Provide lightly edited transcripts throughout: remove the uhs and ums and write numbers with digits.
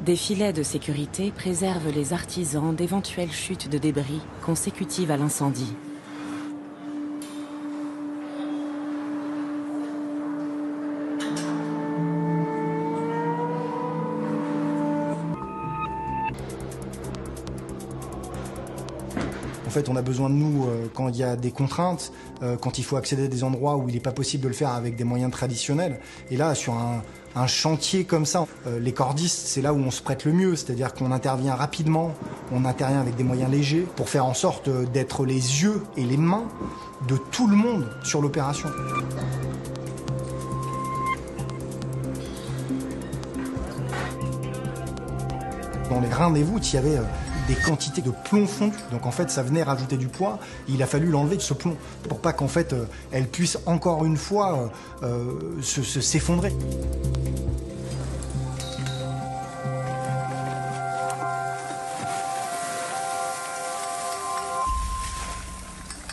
Des filets de sécurité préservent les artisans d'éventuelles chutes de débris consécutives à l'incendie. En fait, on a besoin de nous quand il y a des contraintes, quand il faut accéder à des endroits où il n'est pas possible de le faire avec des moyens traditionnels. Et là, sur un chantier comme ça, les cordistes, c'est là où on se prête le mieux. C'est-à-dire qu'on intervient rapidement, on intervient avec des moyens légers pour faire en sorte d'être les yeux et les mains de tout le monde sur l'opération. Dans les reins des voûtes, il y avait des quantités de plomb fondu. Donc en fait, ça venait rajouter du poids. Il a fallu l'enlever de ce plomb pour pas qu'en fait, elle puisse encore une fois s'effondrer.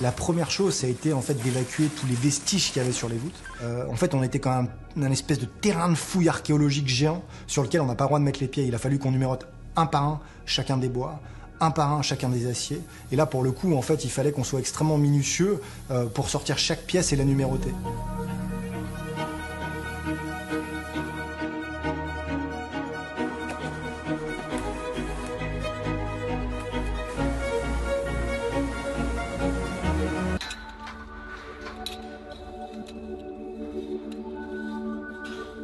La première chose, ça a été en fait d'évacuer tous les vestiges qu'il y avait sur les voûtes. En fait, on était quand même un espèce de terrain de fouille archéologique géant sur lequel on n'a pas le droit de mettre les pieds. Il a fallu qu'on numérote un par un chacun des bois, un par un chacun des aciers. Et là, pour le coup, en fait, il fallait qu'on soit extrêmement minutieux pour sortir chaque pièce et la numéroter.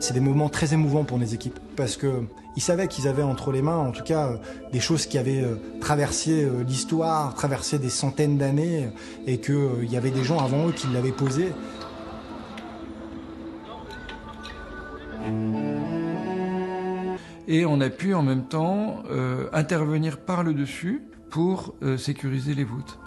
C'est des moments très émouvants pour les équipes parce qu'ils savaient qu'ils avaient entre les mains, en tout cas, des choses qui avaient traversé l'histoire, traversé des centaines d'années et qu'il y avait des gens avant eux qui l'avaient posé. Et on a pu en même temps intervenir par le dessus pour sécuriser les voûtes.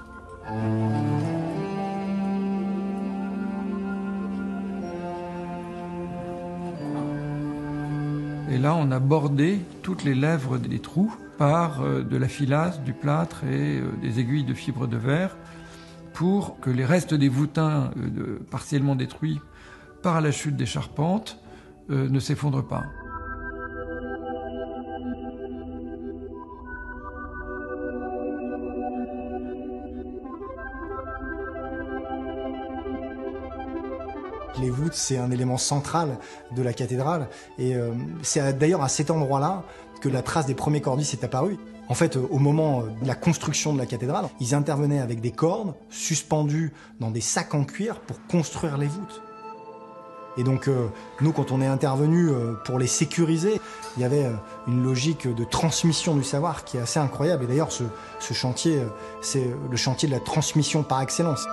Et là, on a bordé toutes les lèvres des trous par de la filasse, du plâtre et des aiguilles de fibre de verre pour que les restes des voûtins partiellement détruits par la chute des charpentes ne s'effondrent pas. Les voûtes, c'est un élément central de la cathédrale et c'est d'ailleurs à cet endroit-là que la trace des premiers cordistes est apparue. En fait, au moment de la construction de la cathédrale, ils intervenaient avec des cordes suspendues dans des sacs en cuir pour construire les voûtes. Et donc, nous, quand on est intervenu pour les sécuriser, il y avait une logique de transmission du savoir qui est assez incroyable. Et d'ailleurs, ce chantier, c'est le chantier de la transmission par excellence.